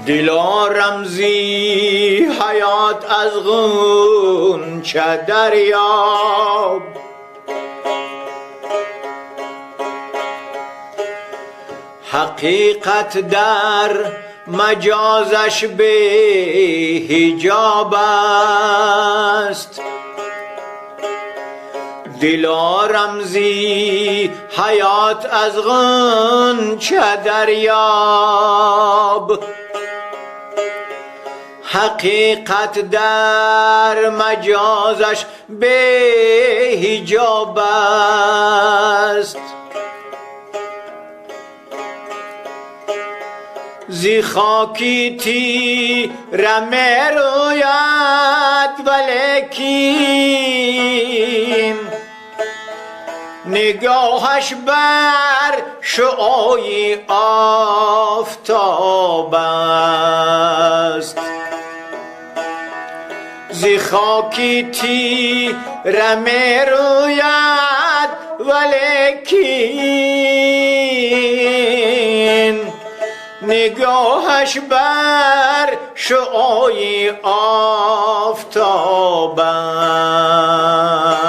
دلا رمزی حیات از غنچه دریاب، حقیقت در مجازش به حجاب است. دلا رمزی حیات از غنچه دریاب، حقیقت در مجازش به حجاب است. زی خاکی تیره می روید ولیکن نگاهش بر شعاع آفتاب است. زی خاکی تیره می روید ولیکن نگاهش بر شعاع آفتاب است.